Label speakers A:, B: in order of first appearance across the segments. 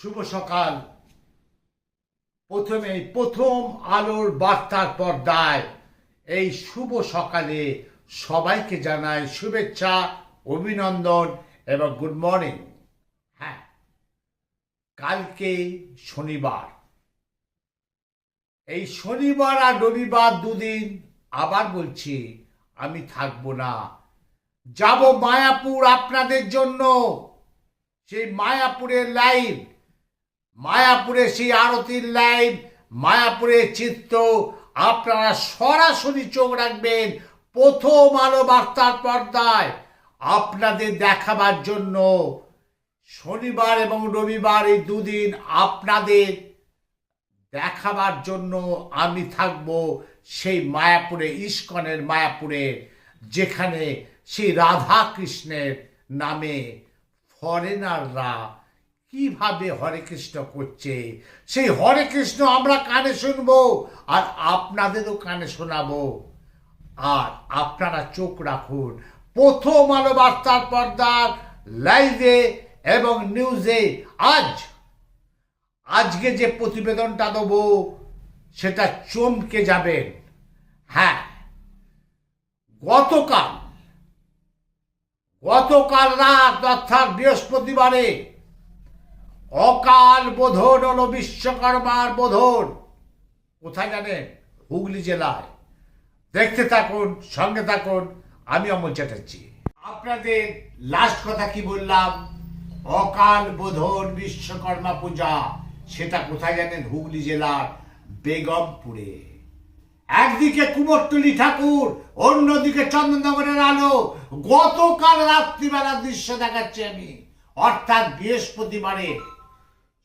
A: শুভ সকাল। প্রথম আলোর বার্তার পর্দায় এই শুভ সকালে সবাইকে জানাই শুভেচ্ছা, অভিনন্দন এবং গুড মর্নিং। হ্যাঁ, কালকে শনিবার। এই শনিবার আর রবিবার দুদিন আবার বলছি আমি থাকবো না, যাব মায়াপুর আপনাদের জন্য। সেই মায়াপুরের লাইভ, মায়াপুরে সেই আরতির লাইভ, মায়াপুরের চিত্র আপনারা সরাসরি চোখ রাখবেন প্রথম আলো বার্তার পর্দায় আপনাদের দেখাবার জন্য। শনিবার এবং রবিবার এই দুদিন আপনাদের দেখাবার জন্য আমি থাকব সেই মায়াপুরে, ইস্কনের মায়াপুরে, যেখানে সেই রাধা কৃষ্ণের নামে ফরেনাররা কিভাবে হরে কৃষ্ণ করছে, সেই হরে কৃষ্ণ আমরা কানে শুনবো আর আপনাদেরও কানে শোনাবো। আর আপনারা চোখ রাখুন প্রথম আলো বার্তার পর্দার লাইভে এবং নিউজে। আজকে যে প্রতিবেদনটা দেবো সেটা চমকে যাবেন। হ্যাঁ, গতকাল রাত অর্থাৎ বৃহস্পতিবারে অকাল বোধন হলো, বিশ্বকর্মার বোধন। কোথায় জানেন? হুগলি জেলায়। দেখতে থাকুন, সঙ্গে থাকুন, আমি অমল চ্যাটার্জি। আপনাদের লাস্ট কথা কি বললাম? অকাল বোধন বিশ্বকর্মা পূজা, সেটা কোথায় জানেন? হুগলি জেলার বেগমপুরে। একদিকে কুমোরটুলি ঠাকুর, অন্যদিকে চন্দননগরের আলো। গতকাল রাত্রিবেলার দৃশ্য দেখাচ্ছি আমি, অর্থাৎ বৃহস্পতিবারে।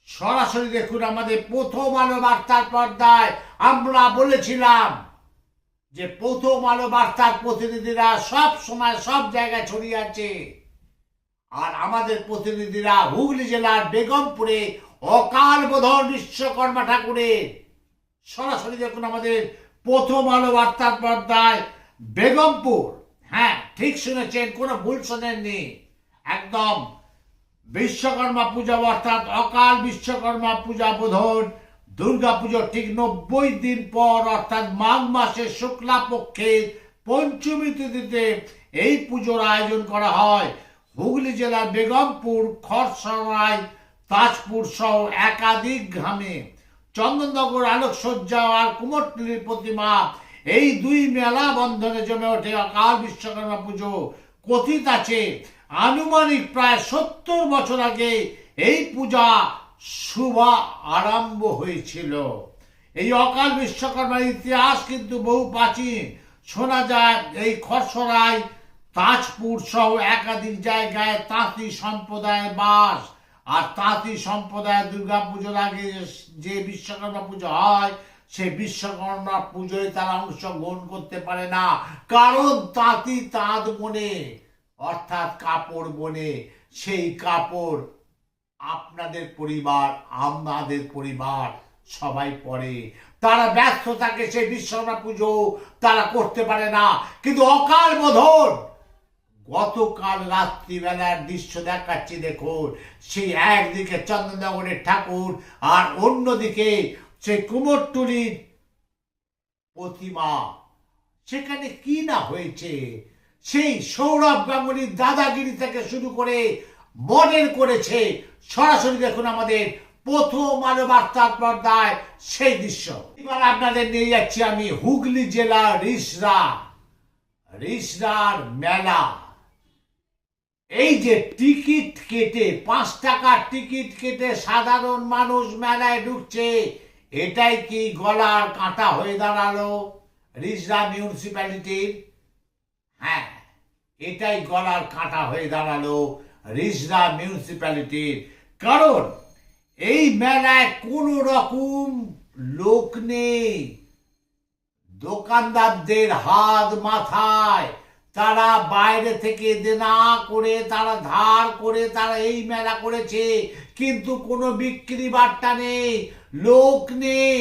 A: সরাসরি দেখুন আমাদের প্রথম আলো বার্তার পর্দায়। আমরা বলেছিলাম যে প্রথম আলো বার্তার প্রতিনিধিরা সব সময় সব জায়গায় ছড়িয়ে আছে, আর আমাদের প্রতিনিধিরা হুগলি জেলার বেগমপুরে অকাল বোধন বিশ্বকর্মা ঠাকুরের। সরাসরি দেখুন আমাদের প্রথম আলো বার্তার পর্দায় বেগমপুর। হ্যাঁ, ঠিক শুনেছেন, কোনো ভুল শোনেননি। একদম বিশ্বকর্মা পূজা অর্থাৎ অকাল বিশ্বকর্মা পূজা বোধন দুর্গা পুজোর ঠিক 90 দিন পর, অর্থাৎ মাঘ মাসের শুক্লা পক্ষের পঞ্চমী তিথিতে এই পুজোর আয়োজন করা হয়। হুগলি জেলার বেগমপুর, খরসরাই, তাজপুর সহ একাধিক গ্রামে চন্দননগর আলোকসজ্জা আর কুমোরটুলির প্রতিমা, এই দুই মেলা বন্ধনে জমে ওঠে অকাল বিশ্বকর্মা পুজো। কথিত আছে আনুমানিক প্রায় 70 বছর আগে এই পূজা শুভ আরম্ভ হয়েছিল। এই অকাল বিশ্বকর্মার ইতিহাস কিন্তু বহু প্রাচীন। শোনা যায় এই খরসরাই, তাজপুর সহ একাধিক জায়গায় তাঁতি সম্প্রদায়ের বাস। আর তাঁতি সম্প্রদায়ের দুর্গা পুজোর আগে যে বিশ্বকর্মা পুজো হয়, সেই বিশ্বকর্মা পুজোয় তারা অংশগ্রহণ করতে পারে না, কারণ তাঁতি তাঁত বনে, অর্থাৎ কাপড় বনে। সেই কাপড় আপনাদের পরিবার, আমাদের পরিবার সবাই পরে। তারা ব্যস্ত থাকে, সেই বিশ্বকর্মা পুজো তারা করতে পারে না। কিন্তু অকাল বোধন গতকাল রাত্রিবেলার দৃশ্য দেখাচ্ছি দেখুন। সেই একদিকে চন্দননগরের ঠাকুর আর অন্যদিকে সেই কুমোরটুলির প্রতিমা। সেখানে কি না হয়েছে! সেই সৌরভ গাঙ্গুলির দাদাগিরি থেকে শুরু করে মডেল করেছে। সরাসরি দেখুন আমাদের প্রথম আলো বার্তার পর্দায় সেই দৃশ্য। এবার আপনাদের নিয়ে যাচ্ছি আমি হুগলি জেলা রিসরার মেলা। এই যে টিকিট কেটে, 5 টাকার টিকিট কেটে সাধারণ মানুষ মেলায় ঢুকছে, এটাই কি গলার কাঁটা হয়ে দাঁড়ালো রিসরা মিউনিসিপ্যালিটির? হ্যাঁ, এটাই গলার কাঁটা হয়ে দাঁড়ালো রিসরা মিউনিসিপ্যালিটির। কারণ এই মেলায় কোনো রকম লোক নেই। দোকানদারদের হাত মাথায়, তারা বাইরে থেকে দেনা করে, তারা ধার করে তারা এই মেলা করেছে, কিন্তু কোনো বিক্রি বাট্টা নেই, লোক নেই।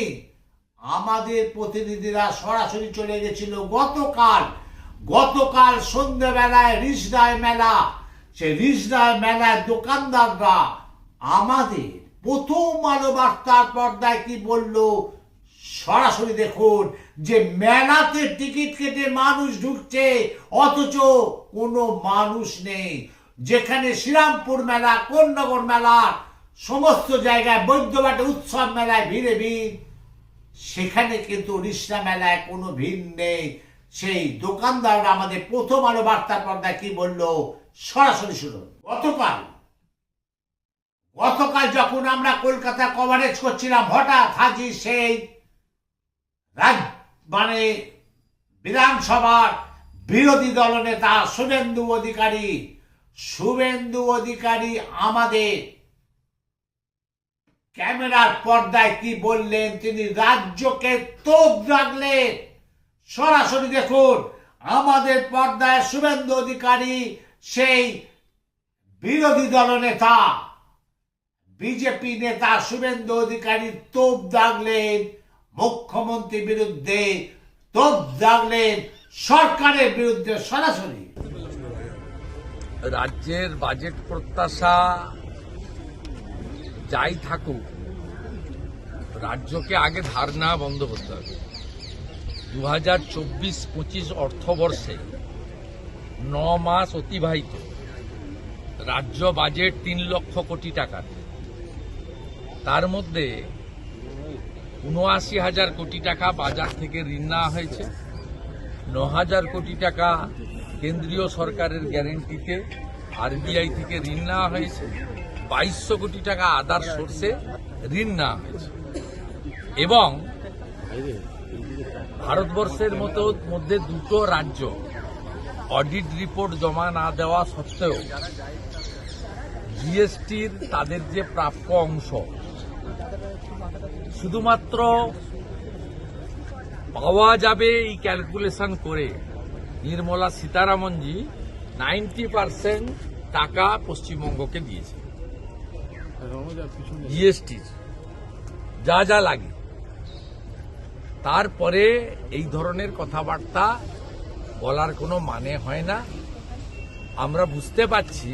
A: আমাদের প্রতিনিধিরা সরাসরি চলে গেছিল গতকাল সন্ধ্যেবেলায় রিসরায় মেলা। সেই রিসরায় মেলায় দোকানদাররা আমাদের প্রথম আলো বার্তার পর্দায় কি বলল সরাসরি দেখুন। যে মেলাতে টিকিট কেটে মানুষ ঢুকছে অথচ কোনো মানুষ নেই। যেখানে শ্রীরামপুর মেলা, কোন্নগর মেলা, সমস্ত জায়গায় বৈদ্যবাটে উৎসব মেলায় ভিড়ে ভিড়, সেখানে কিন্তু রিসনা মেলায় কোনো ভিড় নেই। সেই দোকানদাররা আমাদের প্রথম আলো বার্তার পর্দায় কি বলল সরাসরি শুনুন। গতকাল যখন আমরা কলকাতা কভারেজ করছিলাম, হঠাৎ হাজির সেই বিধানসভার বিরোধী দলনেতা শুভেন্দু অধিকারী আমাদের ক্যামেরার পর্দায় কি বললেন, তিনি রাজ্যকে তোপ দাগলেন। সরাসরি দেখুন আমাদের পর্দায় শুভেন্দু অধিকারী সেই বিরোধী দলনেতা বিজেপি নেতা শুভেন্দু অধিকারী তোপ দাগলেন মুখ্যমন্ত্রীর বিরুদ্ধে, তোপ দাগলেন সরকারের বিরুদ্ধে। সরাসরি
B: রাজ্যের বাজেট প্রত্যাশা যাই থাকুক, রাজ্যকে আগে ধার নেওয়া বন্ধ করতে হবে। 2024-25 অর্থবর্ষে 9 মাস অতিবাহিত, রাজ্য বাজেট 3 লক্ষ কোটি টাকার। তার মধ্যে 79,000 কোটি টাকা বাজার থেকে ঋণ নেওয়া হয়েছে, 9,000 কোটি টাকা কেন্দ্রীয় সরকারের গ্যারেন্টিতে আরবিআই থেকে ঋণ নেওয়া হয়েছে, 2200 কোটি টাকা আদার সোর্সে ঋণ নেওয়া হয়েছে। এবং ভারতবর্ষের মধ্যে দুটো রাজ্য অডিট রিপোর্ট জমা না দেওয়া সত্ত্বেও জিএসটির তাদের যে প্রাপ্য অংশ শুধুমাত্র পাওয়া যাবে এই ক্যালকুলেশন করে নির্মলা সীতারামনজি 90% টাকা পশ্চিমবঙ্গকে দিয়েছে জিএসটির যা যা লাগে। তারপরে এই ধরনের কথাবার্তা বলার কোনো মানে হয় না। আমরা বুঝতে পারছি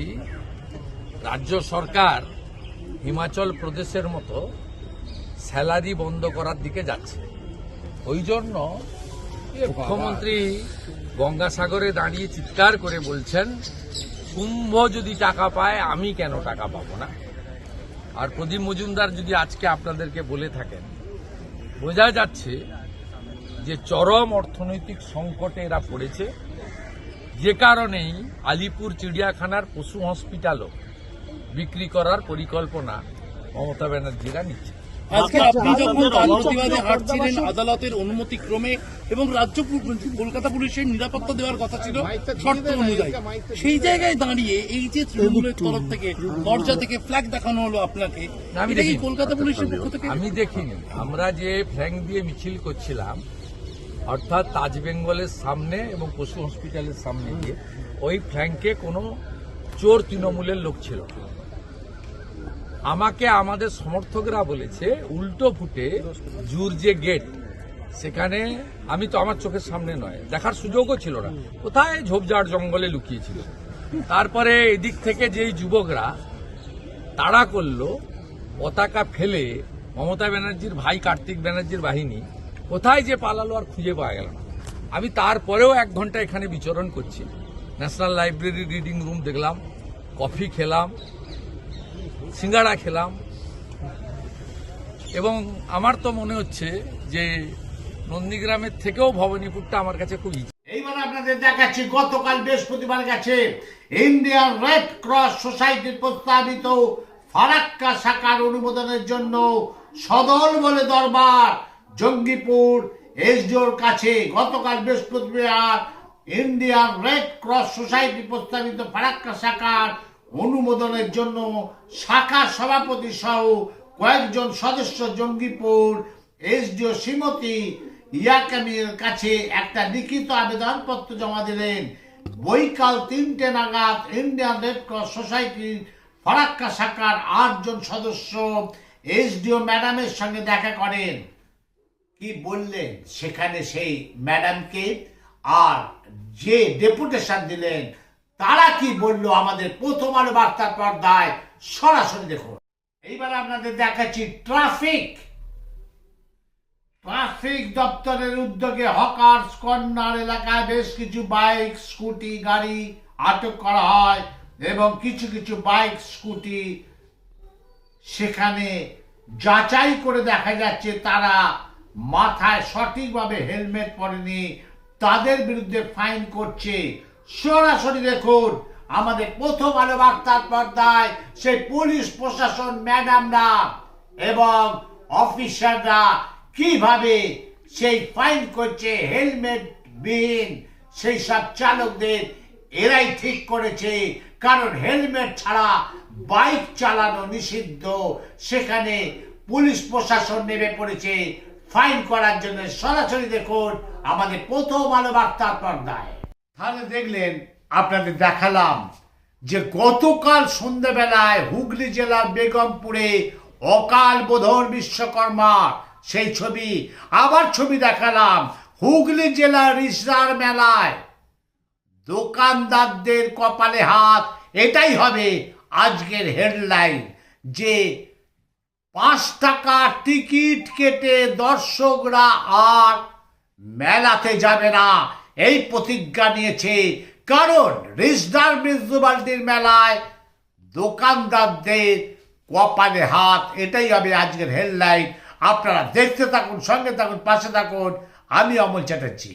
B: রাজ্য সরকার হিমাচল প্রদেশের মতো স্যালারি বন্ধ করার দিকে যাচ্ছে। ওই জন্য মুখ্যমন্ত্রী গঙ্গাসাগরে দাঁড়িয়ে চিৎকার করে বলছেন, কুম্ভ যদি টাকা পায় আমি কেন টাকা পাবো না। আর প্রদীপ মজুমদার যদি আজকে আপনাদেরকে বলে থাকেন, বোঝা যাচ্ছে যে চরম অর্থনৈতিক সংকটে এরা পড়েছে, যে কারণেই আলিপুর চিড়িয়াখানার পশু হসপিটালও বিক্রি করার পরিকল্পনা মমতা ব্যানার্জিরা নিচ্ছে।
C: আজকে আপনি যখন প্রতিবাদে হাঁটছিলেন আদালতের অনুমতি ক্রমে এবং রাজ্য কলকাতা পুলিশের নিরাপত্তা দেওয়ার কথা ছিল শর্ত অনুযায়ী, সেই জায়গায় দাঁড়িয়ে এই যে তৃণমূলের তরফ থেকে দরজা থেকে ফ্ল্যাগ দেখানো হলো আপনাকে, এটা কি কলকাতা পুলিশের পক্ষ থেকে?
B: আমি দেখিনি। আমরা যে ফ্ল্যাগ দিয়ে মিছিল করছিলাম, অর্থাৎ তাজ বেঙ্গলের সামনে এবং পশু হসপিটালের সামনে গিয়ে, ওই ফ্ল্যাঙ্কে কোনো চোর তৃণমূলের লোক ছিল না। আমাকে আমাদের সমর্থকরা বলেছে উল্টো ফুটে জুর যে গেট, সেখানে আমি তো আমার চোখের সামনে নয়, দেখার সুযোগও ছিল না, কোথায় ঝোপঝাড় জঙ্গলে লুকিয়েছিল। তারপরে এদিক থেকে যেই যুবকরা তাড়া করলো, পতাকা ফেলে মমতা ব্যানার্জির ভাই কার্তিক ব্যানার্জির বাহিনী কোথায় যে পালালো আর খুঁজে পাওয়া গেল না। আমি তারপরেও 1 ঘন্টা এখানে বিচরণ করছি, ন্যাশনাল লাইব্রেরি রিডিং রুম দেখলাম, কফি খেলাম, সিঙ্গাড়া খেলাম, এবং আমার তো মনে হচ্ছে যে নন্দীগ্রামের থেকেও ভবানীপুরটা আমার কাছে খুব ইজি।
A: এইবার আপনাদের দেখাচ্ছি গতকাল বৃহস্পতিবার গেছে ইন্ডিয়ান রেড ক্রস সোসাইটির প্রস্তাবিত ফারাক্কা শাখার অনুমোদনের জন্য সদল বলে দরবার জঙ্গিপুর এসডিওর কাছে। গতকাল বৃহস্পতিবার ইন্ডিয়ান রেড ক্রস সোসাইটি প্রস্তাবিত ফারাক্কা শাখার অনুমোদনের জন্য শাখার সভাপতি সহ কয়েকজন সদস্য জঙ্গিপুর এসডিও শ্রীমতী ইয়াকামির কাছে একটা লিখিত আবেদনপত্র জমা দিলেন। বৈকাল 3টে নাগাদ ইন্ডিয়ান রেড ক্রস সোসাইটির ফারাক্কা শাখার 8 জন সদস্য এসডিও ম্যাডামের সঙ্গে দেখা করেন। কি বললেন সেখানে সেই ম্যাডামকে, আর যে ডেপুটেশন দিলেন তারা কি বলল আমাদের প্রথম আলো বার্তার পর্দায় সরাসরি দেখুন। এইবার আপনাদের দেখাচ্ছি ট্রাফিক দপ্তরের উদ্যোগে হকার্স কর্নার এলাকায় বেশ কিছু বাইক স্কুটি গাড়ি আটক করা হয় এবং কিছু কিছু বাইক স্কুটি সেখানে যাচাই করে দেখা যাচ্ছে তারা মাথায় সঠিকভাবে হেলমেট পরেনি, তাদের বিরুদ্ধে ফাইন করছে। সরাসরি দেখুন আমাদের প্রথম আলো বার্তার পর্দায় সেই পুলিশ প্রশাসন ম্যাডামরা এবং অফিসাররা কিভাবে সেই ফাইন করছে হেলমেট বিহীন সেই সব চালকদের। এরাই ঠিক করেছে, কারণ হেলমেট ছাড়া বাইক চালানো নিষিদ্ধ। সেখানে পুলিশ প্রশাসন নেমে পড়েছে ফাইন করার জন্য। সরাসরি দেখুন আমাদের প্রথম আলো বার্তার পর্দায়। তাহলে দেখলেন, আপনাদের দেখালাম যে গতকাল সন্ধ্যাবেলায় হুগলি জেলার বেগমপুরে অকাল বোধন বিশ্বকর্মা সেই ছবি। আবার ছবি দেখালাম হুগলি জেলার রিসরার মেলায় দোকানদারদের কপালে হাত। এটাই হবে আজকের হেডলাইন, যে 5 টাকা টিকিট কেটে দর্শকরা আর মেলাতে যাবে না, এই প্রতিজ্ঞা নিয়েছে। কারণ রিসদার মিউনিসিপালিটির মেলায় দোকানদারদের কপালে হাত। এটাই হবে আজকের হেডলাইন। আপনারা দেখতে থাকুন, সঙ্গে থাকুন, পাশে থাকুন। আমি অমল চ্যাটার্জি।